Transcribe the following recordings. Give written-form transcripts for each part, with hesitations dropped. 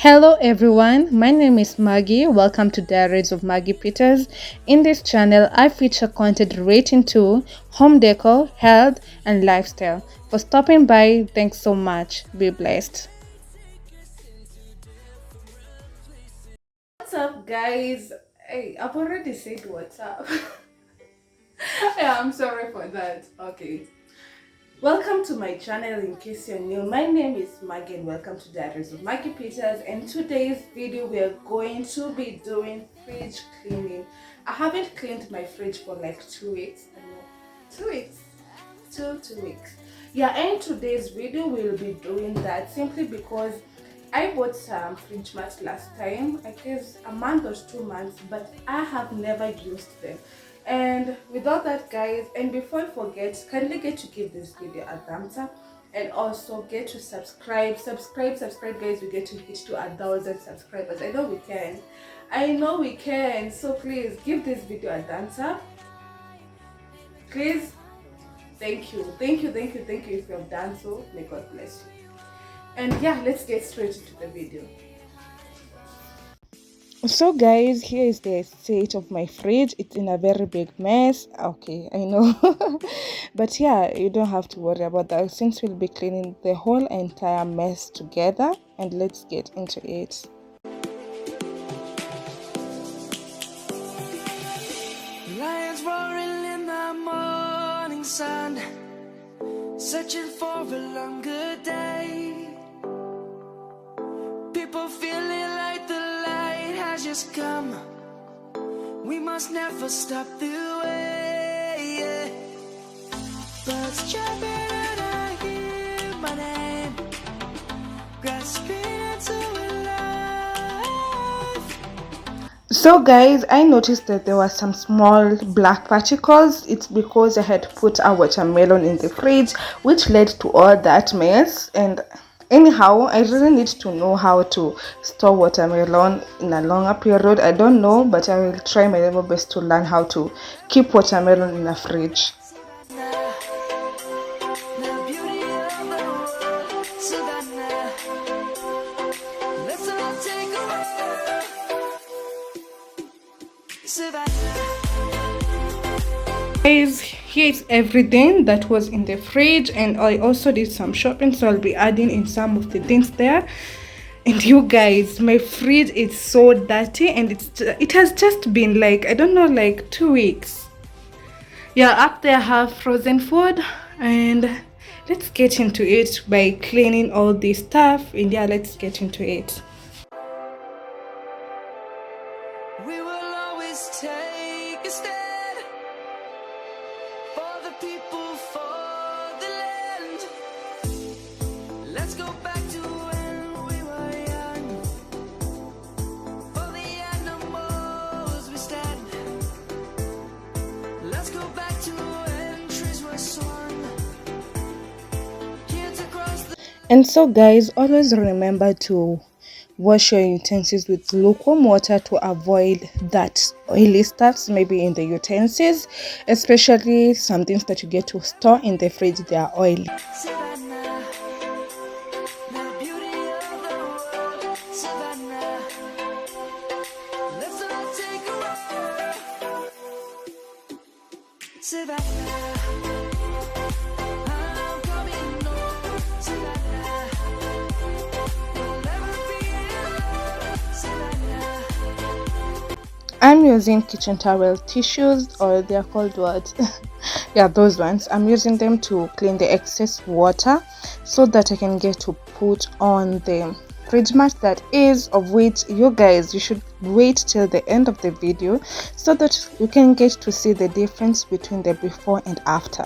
Hello everyone, my name is Maggie. Welcome to Diaries of Maggie Peters. In this channel, I feature content relating to home decor, health, and lifestyle. For stopping by, thanks so much. Be blessed. What's up, guys? Hey, I've already said what's up. Yeah, I'm sorry for that. Okay. Welcome to my channel. In case you're new, my name is Maggie and welcome to Diaries of Maggie Peters. And today's video we are going to be doing fridge cleaning. I haven't cleaned my fridge for like 2 weeks. I know, 2 weeks, 2 weeks. Yeah, and today's video we'll be doing that simply because I bought some fridge mats last time. I guess a month or 2 months, but I have never used them. And without that, guys, and before I forget, kindly get to give this video a thumbs up and also get to subscribe, guys. We get to hit to 1,000 subscribers. I know we can, so please give this video a thumbs up, please. Thank you if you have done so. May God bless you. And yeah, let's get straight into the video. So guys, here is the state of my fridge. It's in a very big mess. Okay, I know. But yeah, you don't have to worry about that since we'll be cleaning the whole entire mess together, and let's get into it. Lions roaring in the morning sun, searching for a longer day. People feeling like the light has just come. We must never stop the way, yeah. Birds chirping and I hear my name, grasping into life. So guys, I noticed that there were some small black particles. It's because I had put a watermelon in the fridge, which led to all that mess. And anyhow, I really need to know how to store watermelon in a longer period. I don't know, but I will try my level best to learn how to keep watermelon in a fridge. Guys, here's everything that was in the fridge, and I also did some shopping, so I'll be adding in some of the things there. And you guys, my fridge is so dirty, and it has just been like, I don't know, like 2 weeks. Yeah, up there I have frozen food, and let's get into it by cleaning all this stuff. And yeah, let's get into it. We will always take a stand for the people, for the land. Let's go back to when we were young. For the animals we stand. Let's go back to when trees were swung. And so guys, always remember to wash your utensils with lukewarm water to avoid that oily stuffs maybe in the utensils, especially some things that you get to store in the fridge, they are oily. I'm using kitchen towel tissues, or they're called what? Yeah, those ones. I'm using them to clean the excess water so that I can get to put on the fridge mat, that is, of which you guys, you should wait till the end of the video so that you can get to see the difference between the before and after.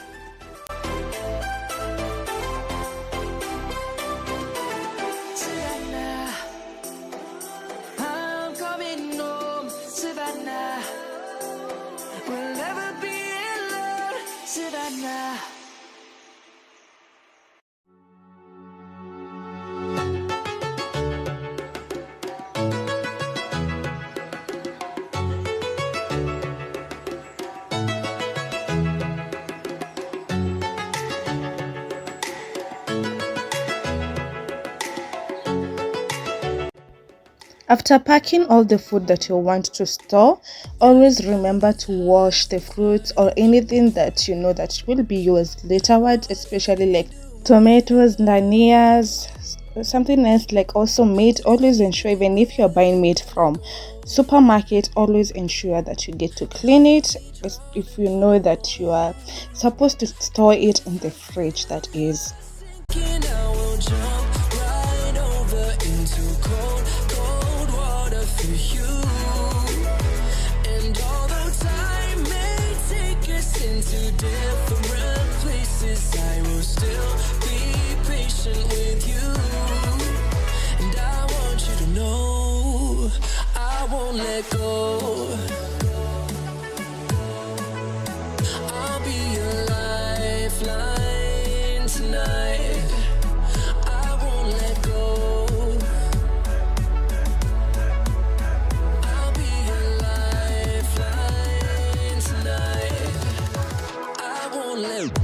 After packing all the food that you want to store, always remember to wash the fruits or anything that you know that will be used laterwards, especially like tomatoes, danias, something else like also meat. Always ensure, even if you're buying meat from supermarket, always ensure that you get to clean it if you know that you are supposed to store it in the fridge, that is. Let go. I'll be your lifeline tonight. I won't let go. I'll be your lifeline tonight. I won't let go.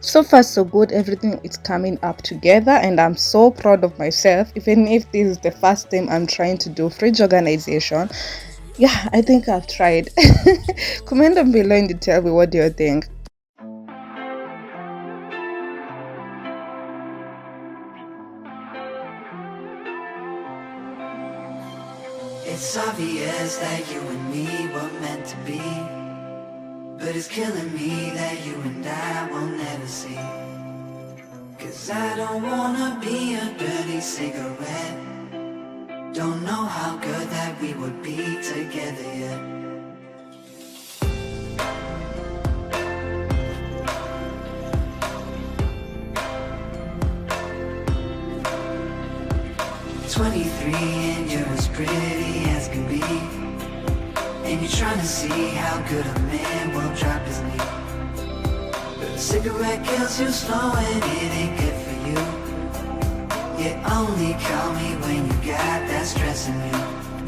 So far so good, everything is coming up together and I'm so proud of myself. Even if this is the first time I'm trying to do fridge organization, yeah, I think I've tried. Comment down below and tell me, what do you think? It's obvious that you and me were meant to be, but it's killing me that you and I will never see. 'Cause I don't wanna be a dirty cigarette. Don't know how good that we would be together yet. And you're as pretty as can be, and you're trying to see how good a man will drop his knee. But a cigarette kills you slow and it ain't good for you. You only call me when you got that stress in you.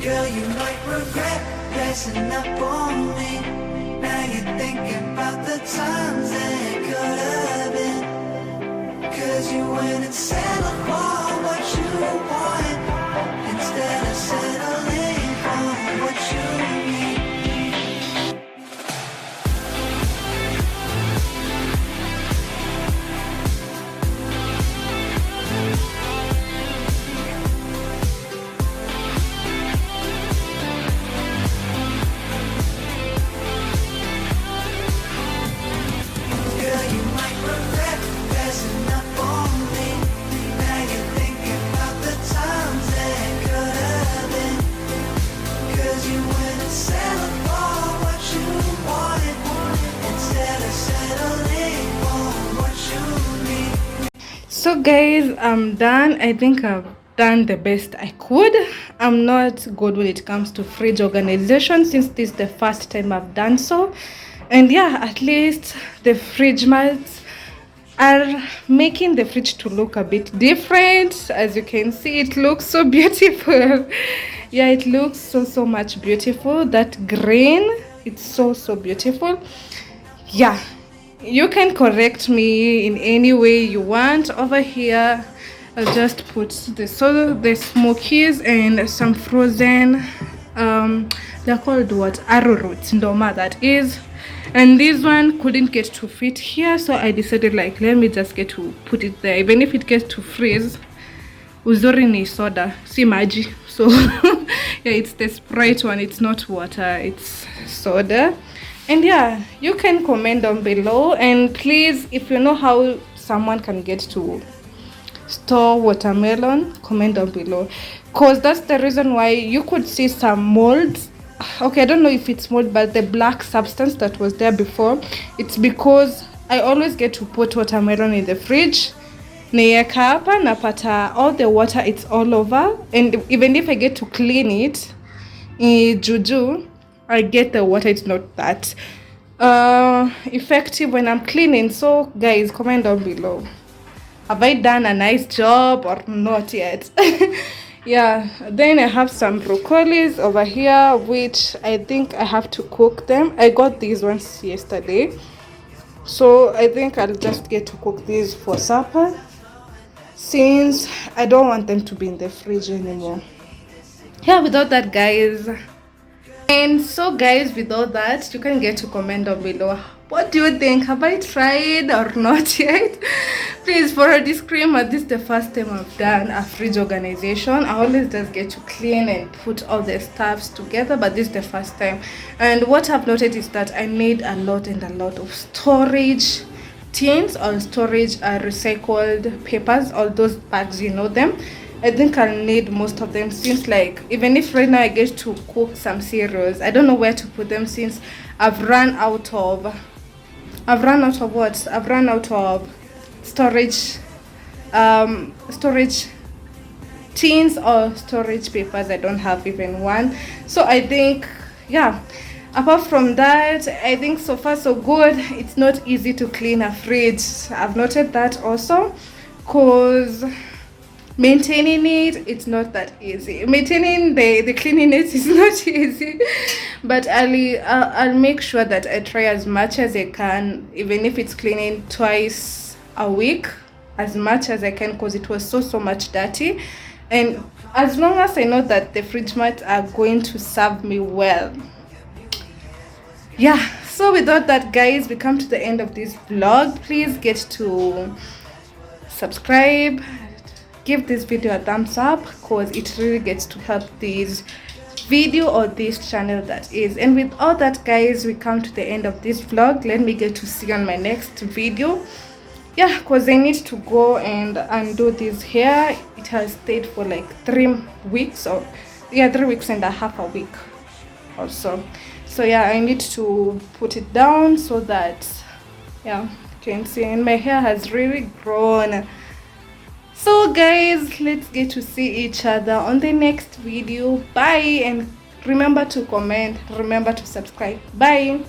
Girl, you might regret dressing up on me. Now you're thinking about the times that could have been. 'Cause you went and settled for what you want instead of settling for what you need. Girl, you might regret dressing up on me. Now you're thinking about the times that could have been. 'Cause you went and settled for what you wanted instead of settling for what you need. So guys, I'm done. I think I've done the best I could. I'm not good when it comes to fridge organization since this is the first time I've done so. And yeah, at least the fridge mats are making the fridge to look a bit different. As you can see, it looks so beautiful. Yeah, it looks so much beautiful. That green, it's so beautiful. Yeah, you can correct me in any way you want. Over here I'll just put the smokies and some frozen they're called what, arrowroot ndoma, that is. And this one couldn't get to fit here, so I decided like, let me just get to put it there. Even if it gets to freeze, uzuri ni soda, si maji. So yeah, it's the Sprite one, it's not water, it's soda. And yeah, you can comment down below, and please, if you know how someone can get to store watermelon, comment down below, because that's the reason why you could see some molds. Okay, I don't know if it's mold, but the black substance that was there before, it's because I always get to put watermelon in the fridge naiweka hapa, napata all the water, it's all over, and even if I get to clean it juju, I get the water, it's not that effective when I'm cleaning. So guys, comment down below, have I done a nice job or not yet? Yeah, then I have some broccolis over here, which I think I have to cook them. I got these ones yesterday, so I think I'll just get to cook these for supper, since I don't want them to be in the fridge anymore. Yeah, without that, guys. And so guys, with all that, you can get to comment down below, what do you think? Have I tried or not yet? Please, for a disclaimer, this is the first time I've done a fridge organization. I always just get to clean and put all the stuffs together, but this is the first time. And what I've noted is that I need a lot of storage tins or storage recycled papers, all those bags, you know them. I think I'll need most of them, since like even if right now I get to cook some cereals, I don't know where to put them, since I've run out of what? I've run out of storage tins or storage papers. I don't have even one. So I think, yeah, apart from that, I think so far so good. It's not easy to clean a fridge. I've noted that also, cause maintaining it's not that easy. Maintaining the cleanliness is not easy, but I'll make sure that I try as much as I can, even if it's cleaning twice a week, as much as I can, because it was so much dirty. And as long as I know that the fridge mats are going to serve me well. Yeah, so without that, guys, we come to the end of this vlog. Please get to subscribe, give this video a thumbs up, because it really gets to help this video or this channel, that is. And with all that, guys, we come to the end of this vlog. Let me get to see you on my next video. Yeah, because I need to go and undo this hair. It has stayed for like 3 weeks, or yeah, 3 weeks and a half, a week also. So yeah, I need to put it down so that, yeah, you can see. And my hair has really grown. So guys, let's get to see each other on the next video. Bye, and remember to comment, remember to subscribe. Bye.